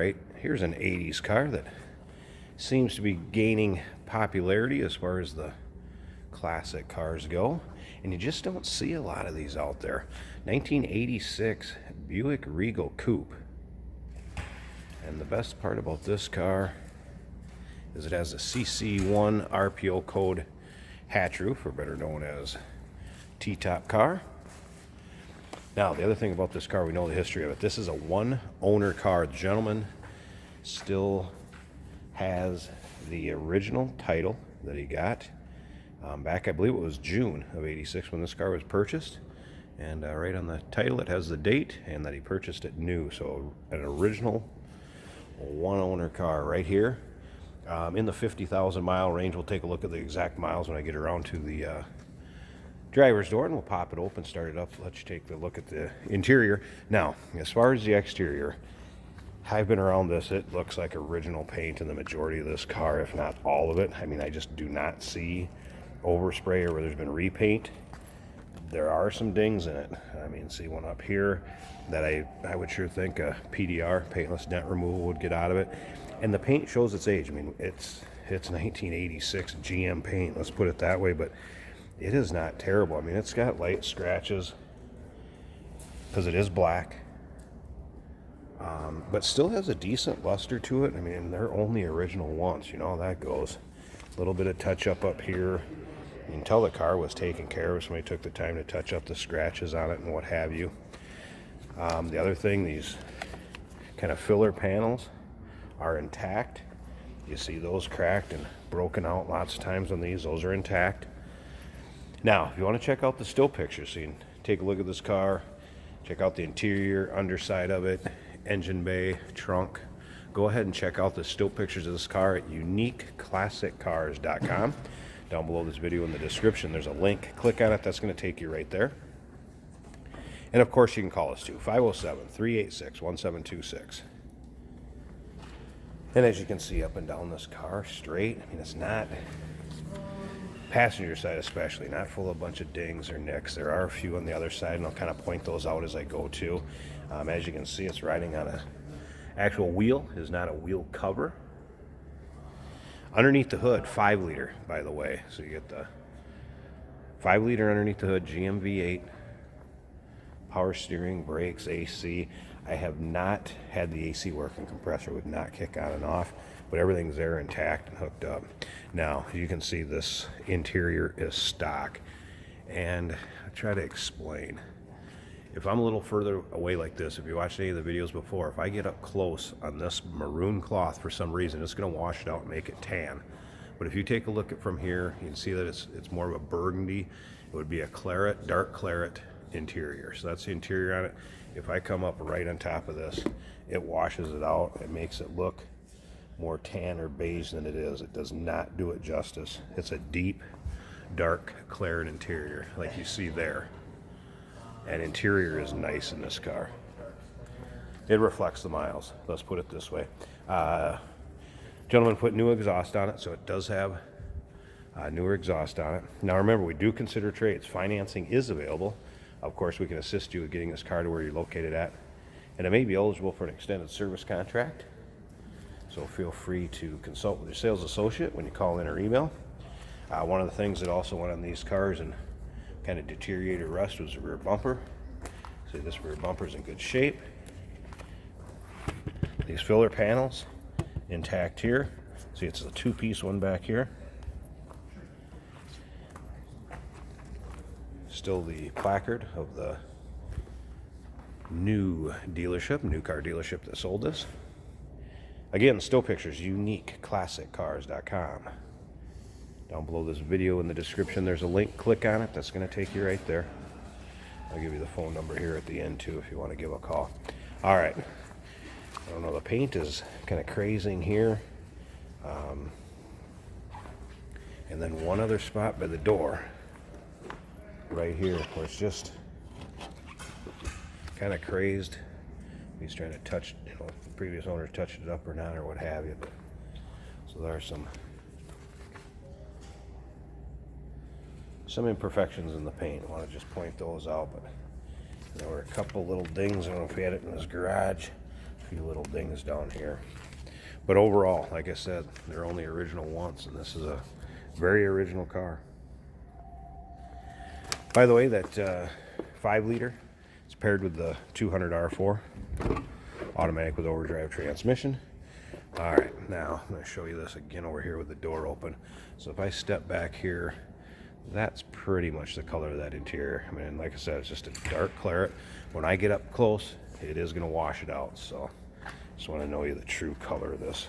right, here's an 80s car that seems to be gaining popularity as far as the classic cars go, and you just don't see a lot of these out there. 1986 Buick Regal Coupe. And the best part about this car is it has a CC1 RPO code hatch roof, or better known as T-top car. Now, the other thing about this car, we know the history of it. This is a one-owner car. The gentleman still has the original title that he got back, I believe it was June of '86 when this car was purchased. And right on the title, it has the date and that he purchased it new. So an original one-owner car right here. In the 50,000 mile range. We'll take a look at the exact miles when I get around to the driver's door, and we'll pop it open, start it up, let you take a look at the interior. Now, as far as the exterior, I've been around this. It looks like original paint in the majority of this car, if not all of it. I mean, I just do not see overspray or where there's been repaint. There are some dings in it. I mean, see one up here that I would sure think a PDR, paintless dent removal, would get out of it. And the paint shows its age. I mean, it's 1986 GM paint, let's put it that way, but it is not terrible. I mean, it's got light scratches because it is black, but still has a decent luster to it. I mean, they're only original ones, you know how that goes. A little bit of touch up here. You can tell the car was taken care of. Somebody took the time to touch up the scratches on it and what have you. The other thing, these kind of filler panels are intact. You see those cracked and broken out lots of times on these. Those are intact. Now, if you want to check out the still pictures, so you can take a look at this car, check out the interior, underside of it, engine bay, trunk, go ahead and check out the still pictures of this car at uniqueclassiccars.com. Down below this video in the description, there's a link. Click on it. That's going to take you right there. And of course, you can call us too, 507-386-1726. And as you can see up and down this car, straight. I mean, it's not, passenger side especially, not full of a bunch of dings or nicks. There are a few on the other side, and I'll kind of point those out as I go too. As you can see, it's riding on a actual wheel, is not a wheel cover. Underneath the hood, 5-liter, by the way. So you get the 5-liter underneath the hood, GM V8, power steering, brakes, AC. I have not had the AC working. Compressor would not kick on and off, but everything's there intact and hooked up. Now, you can see this interior is stock, and I try to explain. If I'm a little further away like this, if you watched any of the videos before, if I get up close on this maroon cloth for some reason, it's going to wash it out and make it tan. But if you take a look at from here, you can see that it's more of a burgundy. It would be a claret, dark claret interior. So that's the interior on it. If I come up right on top of this, it washes it out. It makes it look more tan or beige than it is. It does not do it justice. It's a deep, dark claret interior like you see there. And interior is nice in this car. It reflects the miles, let's put it this way. Gentleman put new exhaust on it, so it does have newer exhaust on it. Now remember, we do consider trades. Financing is available. Of course, we can assist you with getting this car to where you're located at, and it may be eligible for an extended service contract. So feel free to consult with your sales associate when you call in or email. One of the things that also went on these cars and kind of deteriorated rust was the rear bumper. See, this rear bumper is in good shape. These filler panels intact here. See, it's a 2-piece one back here. Still the placard of the new dealership, new car dealership that sold this. Again, still pictures, uniqueclassiccars.com. Down below this video in the description, there's a link. Click on it. That's going to take you right there. I'll give you the phone number here at the end too if you want to give a call. All right. I don't know, the paint is kind of crazing here. And then one other spot by the door, right here, where it's just kind of crazed. He's trying to touch, you know, if the previous owner touched it up or not or what have you. But so there are some imperfections in the paint. I want to just point those out, but there were a couple little dings. I don't know if he had it in his garage. few little dings down here. But overall, like I said, they're only original once, and this is a very original car. By the way, that 5-liter is paired with the 200 R4, automatic with overdrive transmission. All right, now I'm going to show you this again over here with the door open. So if I step back here, that's pretty much the color of that interior. I mean, like I said, it's just a dark claret. When I get up close, it is going to wash it out. So just want to know you the true color of this.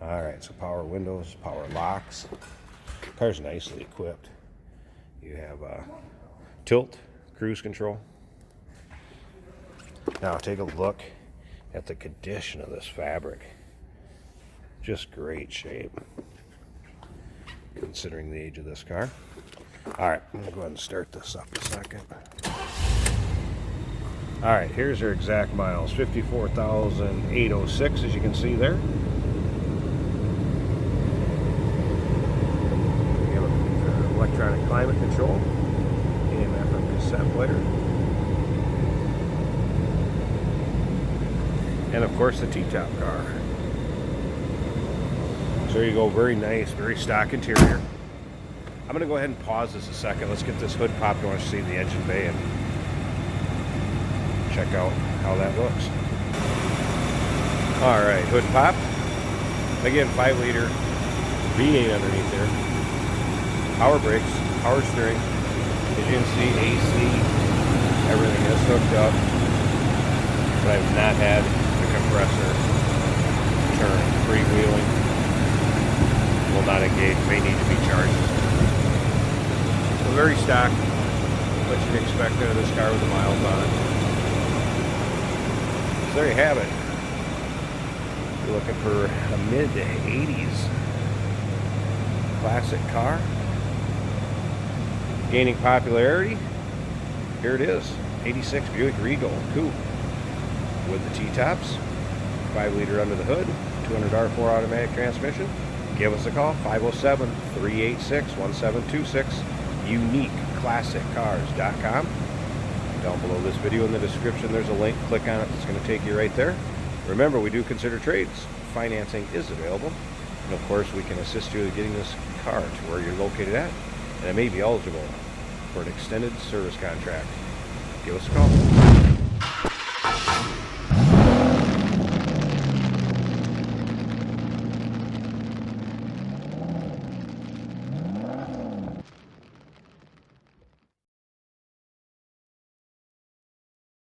All right, so power windows, power locks. Car's nicely equipped. You have tilt, cruise control. Now take a look at the condition of this fabric. Just great shape, considering the age of this car. All right, I'm gonna go ahead and start this up a second. All right, here's your exact miles, 54,806, as you can see there. We have an electronic climate control, AM FM cassette player, and of course the T-top car. So there you go, very nice, very stock interior. I'm going to go ahead and pause this a second. Let's get this hood popped. I want to see the engine bay and check out how that looks. All right, hood pop. Again, 5-liter V8 underneath there. Power brakes, power steering. As you can see, AC, everything is hooked up. But I've not had the compressor turn, freewheeling. Will not engage, may need to be charged. So very stock, what you'd expect out of this car with the miles on it. So there you have it. If you're looking for a mid-80s classic car, gaining popularity, here it is. 86 Buick Regal Coupe with the T-tops, 5-liter under the hood, 200 R4 automatic transmission. Give us a call, 507-386-1726, uniqueclassiccars.com. Down below this video in the description, there's a link. Click on it. It's going to take you right there. Remember, we do consider trades. Financing is available. And, of course, we can assist you in getting this car to where you're located at. And it may be eligible for an extended service contract. Give us a call.